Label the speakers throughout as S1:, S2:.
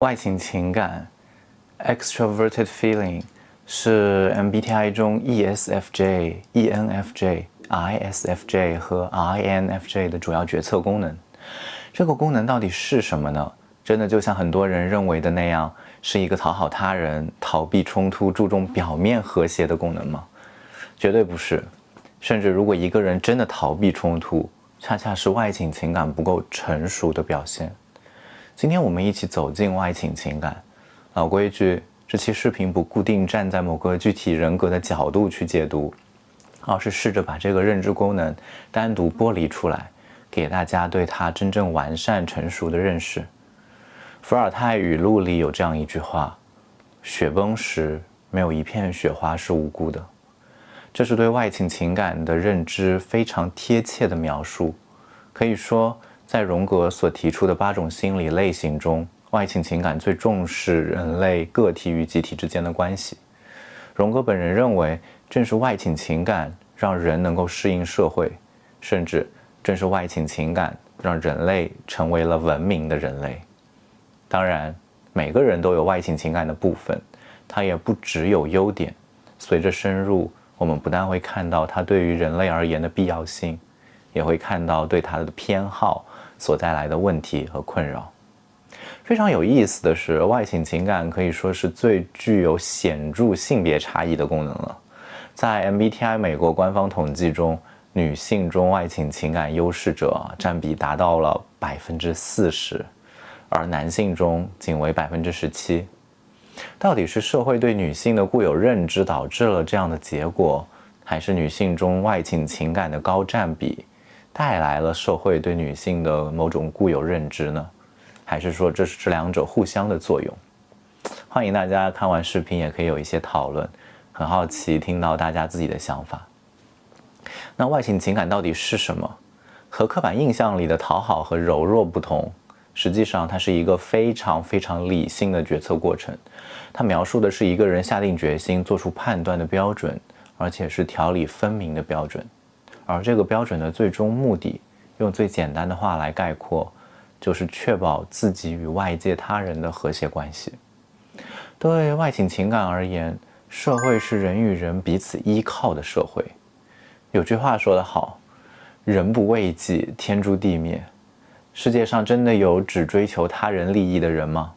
S1: 外倾情感 （extroverted feeling） 是 MBTI 中 ESFJ、ENFJ、ISFJ 和 INFJ 的主要决策功能。这个功能到底是什么呢？真的就像很多人认为的那样，是一个讨好他人、逃避冲突、注重表面和谐的功能吗？绝对不是。甚至如果一个人真的逃避冲突，恰恰是外倾情感不够成熟的表现。今天我们一起走进外倾情感。老规矩，这期视频不固定站在某个具体人格的角度去解读，而是试着把这个认知功能单独剥离出来，给大家对它真正完善成熟的认识。伏尔泰语录里有这样一句话：雪崩时，没有一片雪花是无辜的。这是对外倾情感的认知非常贴切的描述。可以说，在荣格所提出的8种心理类型中，外倾情感最重视人类个体与集体之间的关系。荣格本人认为，正是外倾情感让人能够适应社会，甚至正是外倾情感让人类成为了文明的人类。当然，每个人都有外倾情感的部分，它也不只有优点。随着深入，我们不但会看到它对于人类而言的必要性，也会看到对它的偏好所带来的问题和困扰。非常有意思的是，外倾情感可以说是最具有显著性别差异的功能了。在 MBTI 美国官方统计中，女性中外倾情感优势者占比达到了40%，而男性中仅为17%。到底是社会对女性的固有认知导致了这样的结果，还是女性中外倾情感的高占比带来了社会对女性的某种固有认知呢？还是说这是这两者互相的作用？欢迎大家看完视频也可以有一些讨论，很好奇听到大家自己的想法。那外倾情感到底是什么？和刻板印象里的讨好和柔弱不同，实际上它是一个非常理性的决策过程。它描述的是一个人下定决心做出判断的标准，而且是条理分明的标准。而这个标准的最终目的，用最简单的话来概括，就是确保自己与外界他人的和谐关系。对外倾情感而言，社会是人与人彼此依靠的社会。有句话说得好，人不为己，天诛地灭。世界上真的有只追求他人利益的人吗？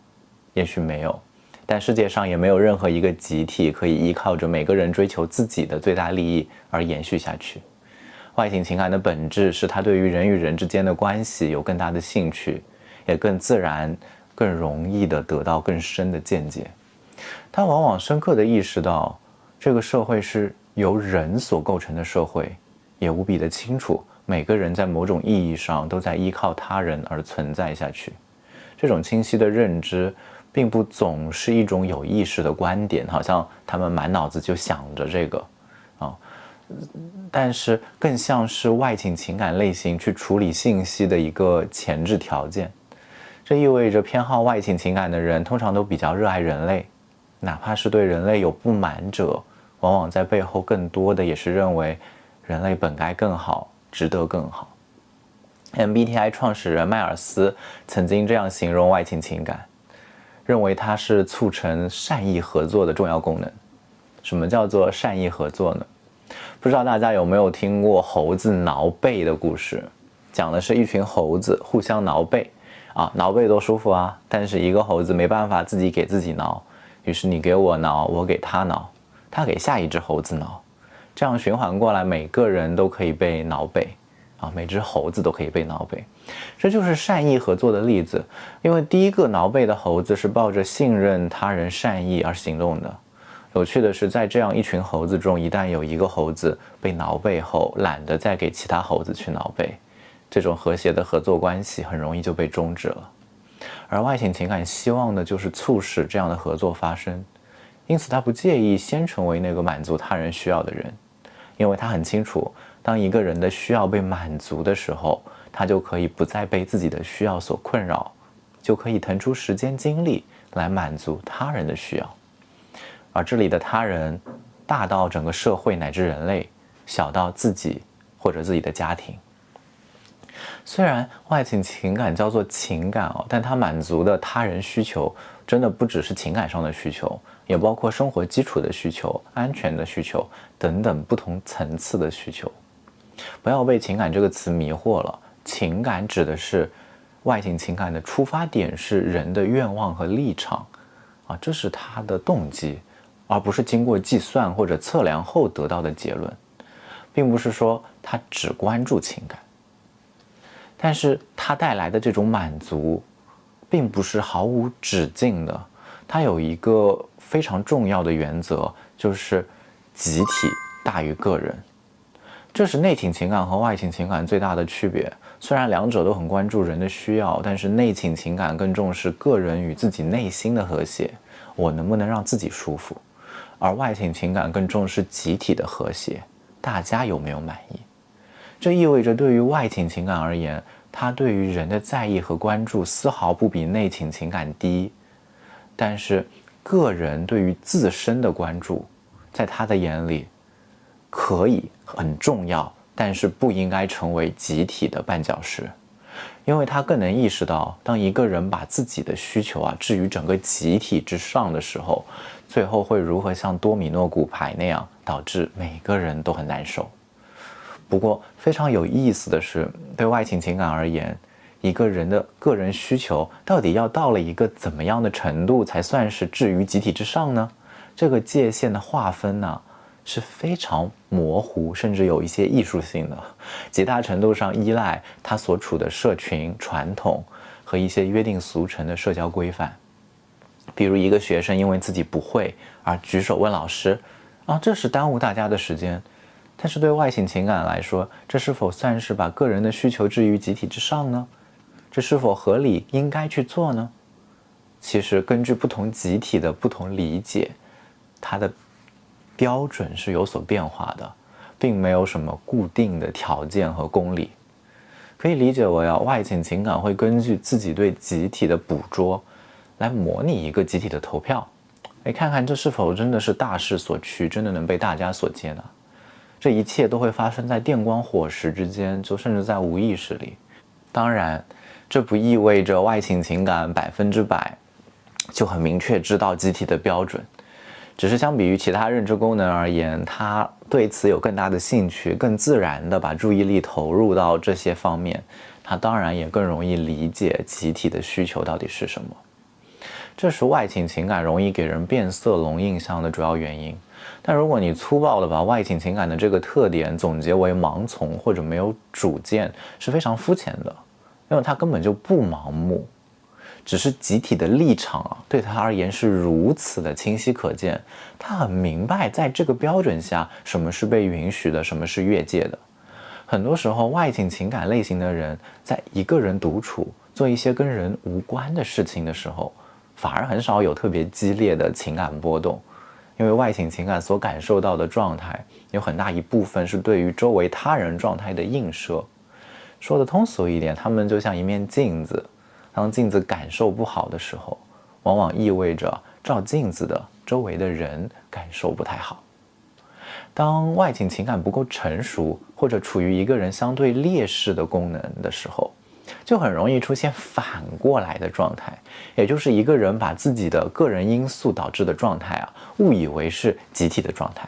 S1: 也许没有，但世界上也没有任何一个集体可以依靠着每个人追求自己的最大利益而延续下去。外倾情感的本质是他对于人与人之间的关系有更大的兴趣，也更自然、更容易地得到更深的见解。他往往深刻地意识到，这个社会是由人所构成的社会，也无比的清楚每个人在某种意义上都在依靠他人而存在下去。这种清晰的认知并不总是一种有意识的观点，好像他们满脑子就想着这个但是更像是外倾情感类型去处理信息的一个前置条件。这意味着偏好外倾情感的人通常都比较热爱人类，哪怕是对人类有不满者，往往在背后更多的也是认为人类本该更好，值得更好。MBTI 创始人迈尔斯曾经这样形容外倾情感，认为它是促成善意合作的重要功能。什么叫做善意合作呢？不知道大家有没有听过猴子挠背的故事？讲的是一群猴子互相挠背挠背多舒服啊，但是一个猴子没办法自己给自己挠，于是你给我挠，我给他挠，他给下一只猴子挠，这样循环过来，每个人都可以被挠背每只猴子都可以被挠背。这就是善意合作的例子。因为第一个挠背的猴子是抱着信任他人善意而行动的。有趣的是，在这样一群猴子中，一旦有一个猴子被挠背后懒得再给其他猴子去挠背，这种和谐的合作关系很容易就被终止了。而外倾情感希望的就是促使这样的合作发生，因此他不介意先成为那个满足他人需要的人，因为他很清楚，当一个人的需要被满足的时候，他就可以不再被自己的需要所困扰，就可以腾出时间精力来满足他人的需要。而这里的他人，大到整个社会乃至人类，小到自己或者自己的家庭。虽然外倾情感叫做情感哦，但它满足的他人需求真的不只是情感上的需求，也包括生活基础的需求、安全的需求等等不同层次的需求。不要被情感这个词迷惑了，情感指的是外倾情感的出发点是人的愿望和立场啊，这是他的动机，而不是经过计算或者测量后得到的结论，并不是说他只关注情感。但是它带来的这种满足并不是毫无止境的，它有一个非常重要的原则，就是集体大于个人。这是内倾情感和外倾情感最大的区别。虽然两者都很关注人的需要，但是内倾情感更重视个人与自己内心的和谐，我能不能让自己舒服，而外倾情感更重视集体的和谐，大家有没有满意。这意味着对于外倾情感而言，它对于人的在意和关注丝毫不比内倾情感低，但是个人对于自身的关注，在他的眼里可以很重要，但是不应该成为集体的绊脚石，因为他更能意识到，当一个人把自己的需求置于整个集体之上的时候，最后会如何像多米诺骨牌那样，导致每个人都很难受。不过非常有意思的是，对外倾情感而言，一个人的个人需求到底要到了一个怎么样的程度才算是置于集体之上呢？这个界限的划分呢，是非常模糊，甚至有一些艺术性的，极大程度上依赖他所处的社群传统和一些约定俗成的社交规范。比如一个学生因为自己不会而举手问老师，这是耽误大家的时间。但是对外倾情感来说，这是否算是把个人的需求置于集体之上呢？这是否合理应该去做呢？其实根据不同集体的不同理解，它的标准是有所变化的，并没有什么固定的条件和公理。可以理解为外倾情感会根据自己对集体的捕捉来模拟一个集体的投票，看看这是否真的是大势所趋，真的能被大家所接纳。这一切都会发生在电光火石之间，就甚至在无意识里。当然，这不意味着外倾情感100%就很明确知道集体的标准，只是相比于其他认知功能而言，它对此有更大的兴趣，更自然地把注意力投入到这些方面，它当然也更容易理解集体的需求到底是什么。这是外倾情感容易给人变色龙印象的主要原因。但如果你粗暴地把外倾情感的这个特点总结为盲从或者没有主见，是非常肤浅的，因为它根本就不盲目，只是集体的立场对他而言是如此的清晰可见，他很明白在这个标准下什么是被允许的，什么是越界的。很多时候外倾情感类型的人在一个人独处做一些跟人无关的事情的时候，反而很少有特别激烈的情感波动，因为外倾情感所感受到的状态有很大一部分是对于周围他人状态的映射。说得通俗一点，他们就像一面镜子，当镜子感受不好的时候，往往意味着照镜子的周围的人感受不太好。当外倾情感不够成熟，或者处于一个人相对劣势的功能的时候，就很容易出现反过来的状态，也就是一个人把自己的个人因素导致的状态误以为是集体的状态。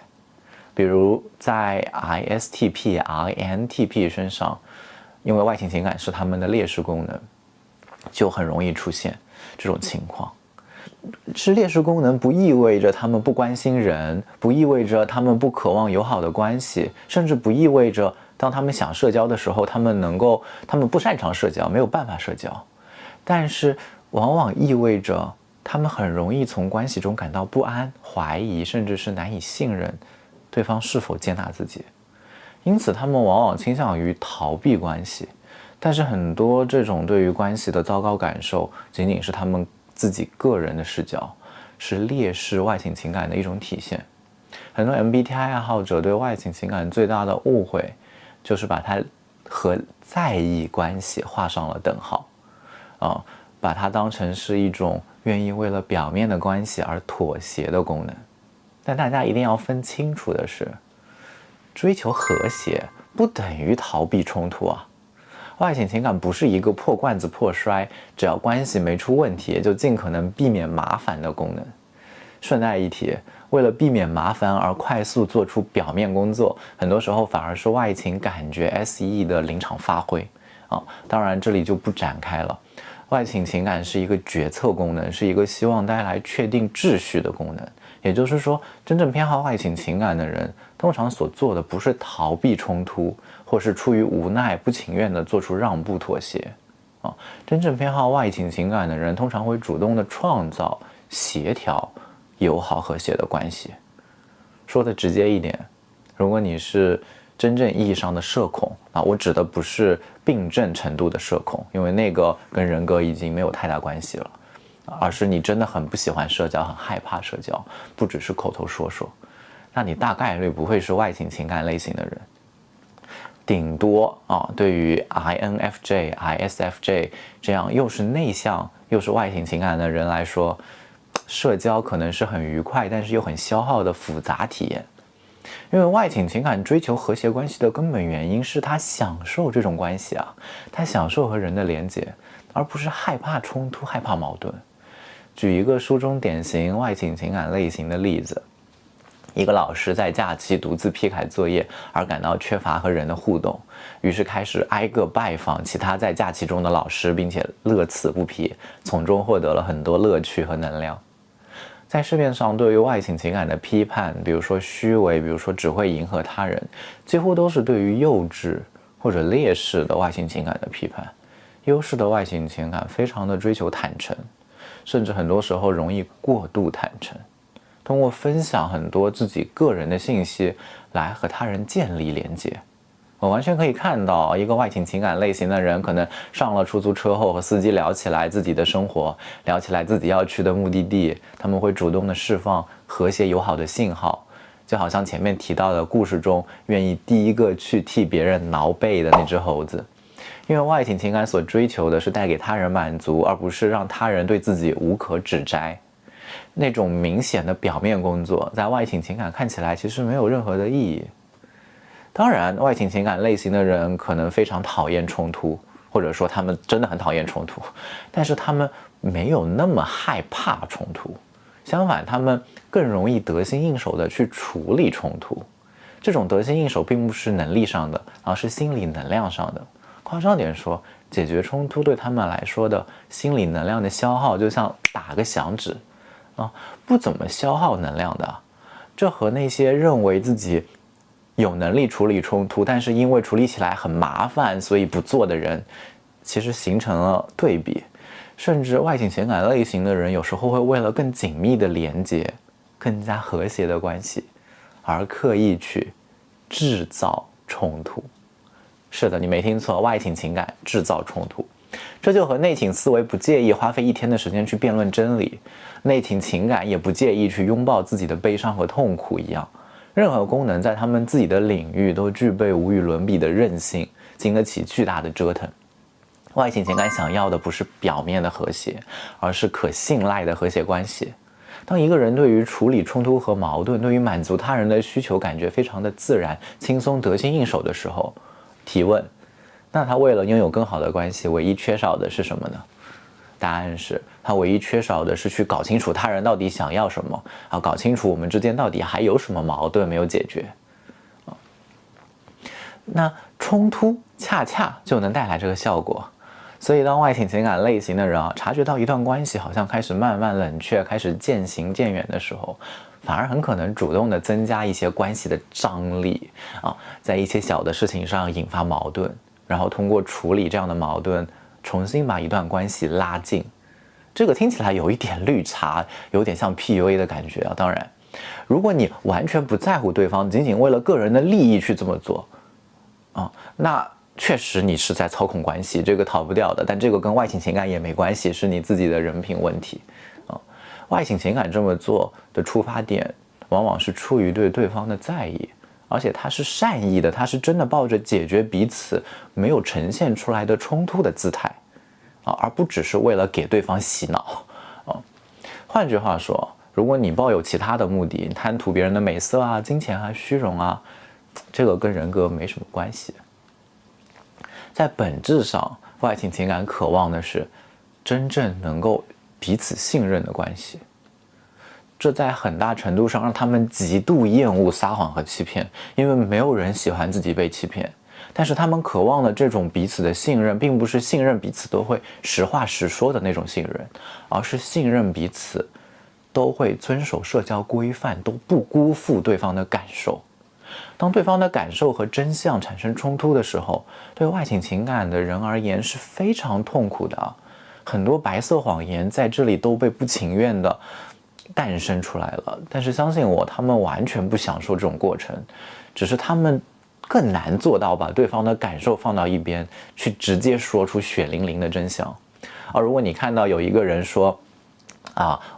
S1: 比如在 ISTP、INTP 身上，因为外倾情感是他们的劣势功能，就很容易出现这种情况。是劣势功能不意味着他们不关心人，不意味着他们不渴望友好的关系，甚至不意味着当他们想社交的时候，他们不擅长社交，没有办法社交。但是往往意味着他们很容易从关系中感到不安、怀疑，甚至是难以信任对方是否接纳自己。因此他们往往倾向于逃避关系。但是很多这种对于关系的糟糕感受，仅仅是他们自己个人的视角，是劣势外倾情感的一种体现。很多 MBTI 爱好者对外倾情感最大的误会，就是把它和在意关系画上了等号，把它当成是一种愿意为了表面的关系而妥协的功能。但大家一定要分清楚的是，追求和谐不等于逃避冲突外倾情感不是一个破罐子破摔，只要关系没出问题，就尽可能避免麻烦的功能。顺带一提，为了避免麻烦而快速做出表面工作，很多时候反而是外倾感觉 SE 的临场发挥啊。当然这里就不展开了。外倾情感是一个决策功能，是一个希望带来确定秩序的功能。也就是说，真正偏好外倾情感的人，通常所做的不是逃避冲突，或是出于无奈不情愿地做出让步妥协啊。真正偏好外倾情感的人，通常会主动地创造、协调友好和谐的关系。说的直接一点，如果你是真正意义上的社恐啊，我指的不是病症程度的社恐，因为那个跟人格已经没有太大关系了，而是你真的很不喜欢社交，很害怕社交，不只是口头说说，那你大概率不会是外倾情感类型的人。顶多啊，对于 INFJ、ISFJ 这样又是内向又是外倾情感的人来说，社交可能是很愉快，但是又很消耗的复杂体验。因为外倾情感追求和谐关系的根本原因是他享受这种关系啊，他享受和人的连结，而不是害怕冲突、害怕矛盾。举一个书中典型外倾情感类型的例子，一个老师在假期独自批改作业而感到缺乏和人的互动，于是开始挨个拜访其他在假期中的老师，并且乐此不疲，从中获得了很多乐趣和能量。在市面上对于外倾情感的批判，比如说虚伪，比如说只会迎合他人，几乎都是对于幼稚或者劣势的外倾情感的批判。优势的外倾情感非常的追求坦诚，甚至很多时候容易过度坦诚，通过分享很多自己个人的信息来和他人建立连接。我完全可以看到一个外倾情感类型的人，可能上了出租车后和司机聊起来自己的生活，聊起来自己要去的目的地，他们会主动的释放和谐友好的信号，就好像前面提到的故事中愿意第一个去替别人挠背的那只猴子。因为外倾情感所追求的是带给他人满足，而不是让他人对自己无可指摘。那种明显的表面工作，在外倾情感看起来其实没有任何的意义。当然，外倾情感类型的人可能非常讨厌冲突，或者说他们真的很讨厌冲突，但是他们没有那么害怕冲突，相反，他们更容易得心应手的去处理冲突。这种得心应手并不是能力上的，而是心理能量上的。夸张点说，解决冲突对他们来说的心理能量的消耗，就像打个响指不怎么消耗能量的。这和那些认为自己有能力处理冲突，但是因为处理起来很麻烦所以不做的人，其实形成了对比。甚至外倾情感类型的人有时候会为了更紧密的连接、更加和谐的关系而刻意去制造冲突。是的，你没听错，外倾情感制造冲突。这就和内倾思维不介意花费1天的时间去辩论真理，内倾情感也不介意去拥抱自己的悲伤和痛苦一样。任何功能在他们自己的领域都具备无与伦比的韧性，经得起巨大的折腾。外倾情感想要的不是表面的和谐，而是可信赖的和谐关系。当一个人对于处理冲突和矛盾，对于满足他人的需求感觉非常的自然、轻松、得心应手的时候，提问，那他为了拥有更好的关系，唯一缺少的是什么呢？答案是，他唯一缺少的是去搞清楚他人到底想要什么，搞清楚我们之间到底还有什么矛盾没有解决。那冲突恰恰就能带来这个效果。所以当外倾情感类型的人察觉到一段关系好像开始慢慢冷却，开始渐行渐远的时候，反而很可能主动的增加一些关系的张力在一些小的事情上引发矛盾，然后通过处理这样的矛盾，重新把一段关系拉近。这个听起来有一点绿茶，有点像 PUA 的感觉当然，如果你完全不在乎对方，仅仅为了个人的利益去这么做那确实你是在操控关系，这个逃不掉的。但这个跟外倾情感也没关系，是你自己的人品问题外倾情感这么做的出发点，往往是出于对对方的在意，而且他是善意的，他是真的抱着解决彼此没有呈现出来的冲突的姿态而不只是为了给对方洗脑换句话说，如果你抱有其他的目的，贪图别人的美色金钱虚荣这个跟人格没什么关系。在本质上，外倾情感渴望的是真正能够彼此信任的关系。这在很大程度上让他们极度厌恶撒谎和欺骗，因为没有人喜欢自己被欺骗。但是他们渴望的这种彼此的信任，并不是信任彼此都会实话实说的那种信任，而是信任彼此都会遵守社交规范，都不辜负对方的感受。当对方的感受和真相产生冲突的时候，对外倾情感的人而言是非常痛苦的。很多白色谎言在这里都被不情愿的诞生出来了，但是相信我，他们完全不享受这种过程，只是他们更难做到把对方的感受放到一边，去直接说出血淋淋的真相。而如果你看到有一个人说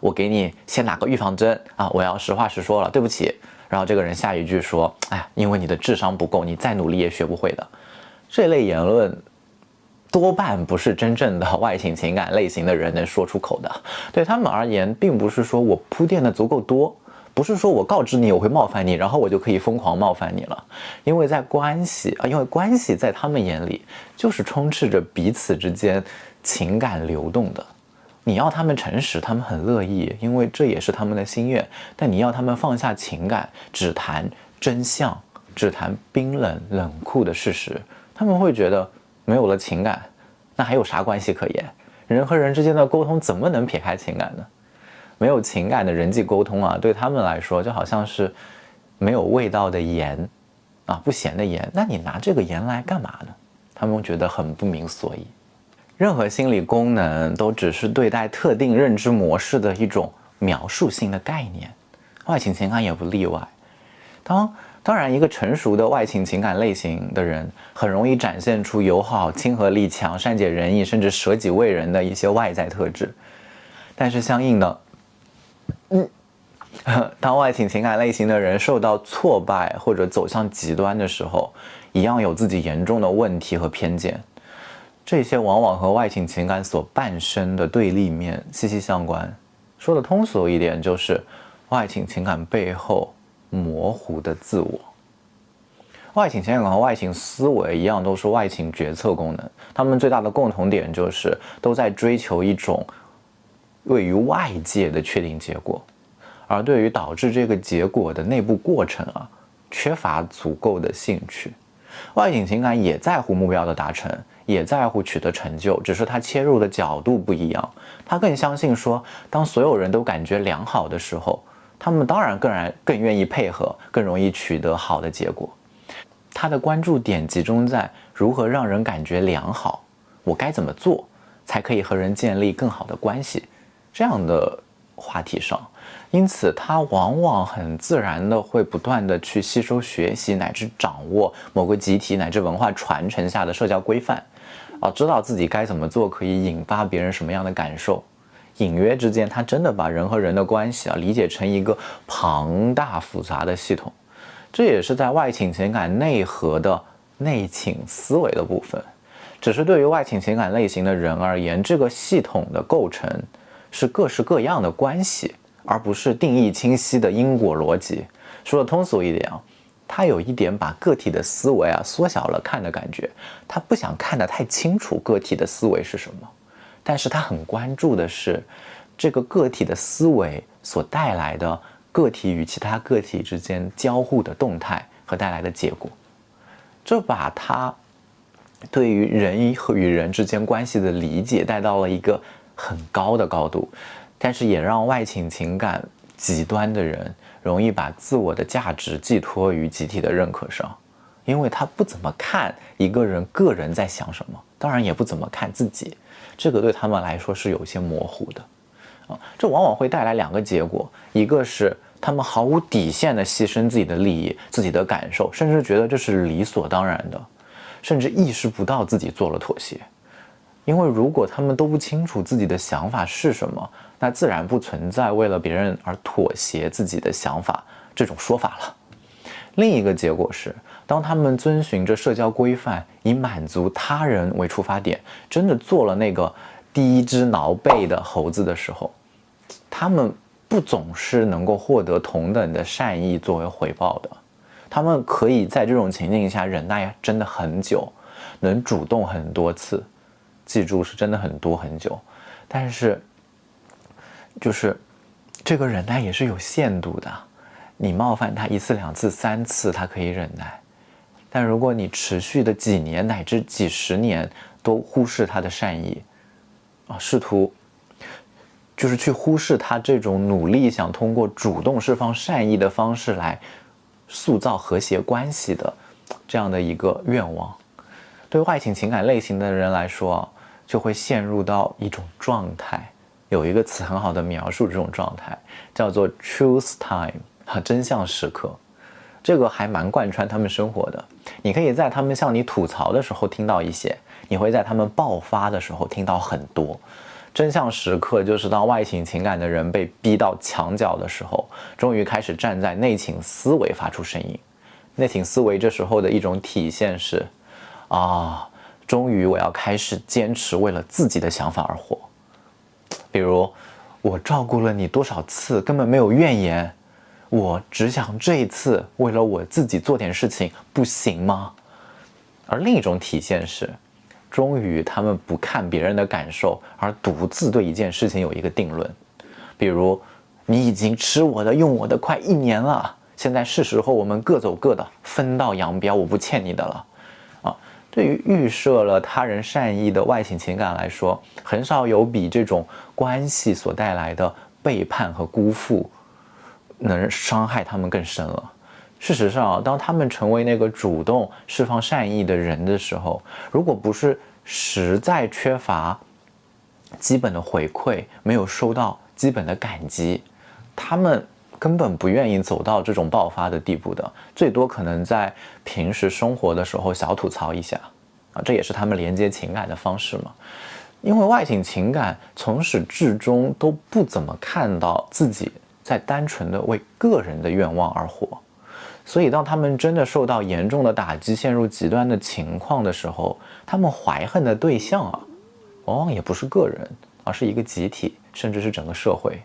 S1: 我给你先打个预防针我要实话实说了，对不起，然后这个人下一句说，因为你的智商不够，你再努力也学不会的，这类言论多半不是真正的外倾情感类型的人能说出口的。对他们而言，并不是说我铺垫的足够多，不是说我告知你我会冒犯你，然后我就可以疯狂冒犯你了。因为关系在他们眼里就是充斥着彼此之间情感流动的。你要他们诚实，他们很乐意，因为这也是他们的心愿。但你要他们放下情感，只谈真相，只谈冰冷冷酷的事实，他们会觉得没有了情感，那还有啥关系可言？人和人之间的沟通怎么能撇开情感呢？没有情感的人际沟通对他们来说就好像是没有味道的盐不咸的盐，那你拿这个盐来干嘛呢？他们觉得很不明所以。任何心理功能都只是对待特定认知模式的一种描述性的概念，外倾情感也不例外。当然，一个成熟的外倾情感类型的人很容易展现出友好、亲和力强、善解人意，甚至舍己为人的一些外在特质。但是相应的，当外倾情感类型的人受到挫败或者走向极端的时候，一样有自己严重的问题和偏见。这些往往和外倾情感所伴生的对立面息息相关。说的通俗一点，就是外倾情感背后模糊的自我。外倾情感和外倾思维一样，都是外倾决策功能。他们最大的共同点就是都在追求一种位于外界的确定结果，而对于导致这个结果的内部过程缺乏足够的兴趣。外倾情感也在乎目标的达成，也在乎取得成就，只是他切入的角度不一样。他更相信说，当所有人都感觉良好的时候，他们当然更愿意配合，更容易取得好的结果。他的关注点集中在如何让人感觉良好，我该怎么做才可以和人建立更好的关系，这样的话题上。因此他往往很自然的会不断的去吸收学习，乃至掌握某个集体乃至文化传承下的社交规范，知道自己该怎么做可以引发别人什么样的感受。隐约之间，他真的把人和人的关系理解成一个庞大复杂的系统。这也是在外倾情感内核的内倾思维的部分。只是对于外倾情感类型的人而言，这个系统的构成是各式各样的关系，而不是定义清晰的因果逻辑。说的通俗一点他有一点把个体的思维缩小了看的感觉。他不想看得太清楚个体的思维是什么，但是他很关注的是这个个体的思维所带来的个体与其他个体之间交互的动态和带来的结果。这把他对于人与人之间关系的理解带到了一个很高的高度，但是也让外倾情感极端的人容易把自我的价值寄托于集体的认可上，因为他不怎么看一个人个人在想什么，当然也不怎么看自己，这个对他们来说是有些模糊的这往往会带来两个结果，一个是他们毫无底线的牺牲自己的利益、自己的感受，甚至觉得这是理所当然的，甚至意识不到自己做了妥协。因为如果他们都不清楚自己的想法是什么，那自然不存在为了别人而妥协自己的想法这种说法了。另一个结果是，当他们遵循着社交规范，以满足他人为出发点，真的做了那个第一只挠背的猴子的时候，他们不总是能够获得同等的善意作为回报的。他们可以在这种情境下忍耐真的很久，能主动很多次，记住是真的很多很久，但是就是这个忍耐也是有限度的，你冒犯他1次2次3次他可以忍耐，但如果你持续的几年乃至几十年都忽视他的善意试图就是去忽视他这种努力想通过主动释放善意的方式来塑造和谐关系的这样的一个愿望，对外倾情感类型的人来说就会陷入到一种状态，有一个词很好的描述这种状态，叫做 truth time 真相时刻。这个还蛮贯穿他们生活的，你可以在他们向你吐槽的时候听到一些，你会在他们爆发的时候听到很多。真相时刻就是当外倾情感的人被逼到墙角的时候，终于开始站在内倾思维发出声音。内倾思维这时候的一种体现是终于我要开始坚持为了自己的想法而活。比如我照顾了你多少次根本没有怨言，我只想这一次为了我自己做点事情，不行吗？而另一种体现是终于他们不看别人的感受，而独自对一件事情有一个定论。比如你已经吃我的用我的快1年了，现在是时候我们各走各的，分道扬镳，我不欠你的了对于预设了他人善意的外倾情感来说，很少有比这种关系所带来的背叛和辜负能伤害他们更深了。事实上当他们成为那个主动释放善意的人的时候，如果不是实在缺乏基本的回馈，没有收到基本的感激，他们根本不愿意走到这种爆发的地步的，最多可能在平时生活的时候小吐槽一下这也是他们连接情感的方式嘛。因为外倾情感从始至终都不怎么看到自己在单纯的为个人的愿望而活，所以当他们真的受到严重的打击，陷入极端的情况的时候，他们怀恨的对象往往也不是个人，而是一个集体，甚至是整个社会。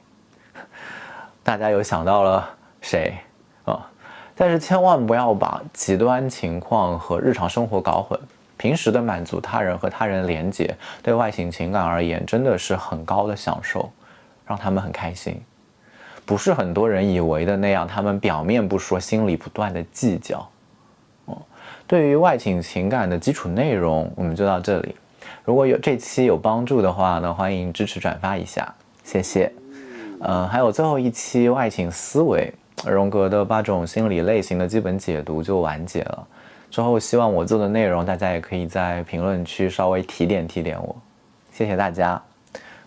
S1: 大家有想到了谁但是千万不要把极端情况和日常生活搞混。平时的满足他人和他人连结，对外倾情感而言真的是很高的享受，让他们很开心。不是很多人以为的那样，他们表面不说，心里不断的计较对于外倾情感的基础内容我们就到这里，如果这期有帮助的话呢，欢迎支持转发一下，谢谢。还有最后一期外倾思维，荣格的8种心理类型的基本解读就完结了。之后希望我做的内容大家也可以在评论区稍微提点我，谢谢大家，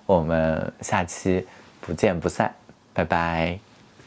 S1: 我们下期不见不散，拜拜。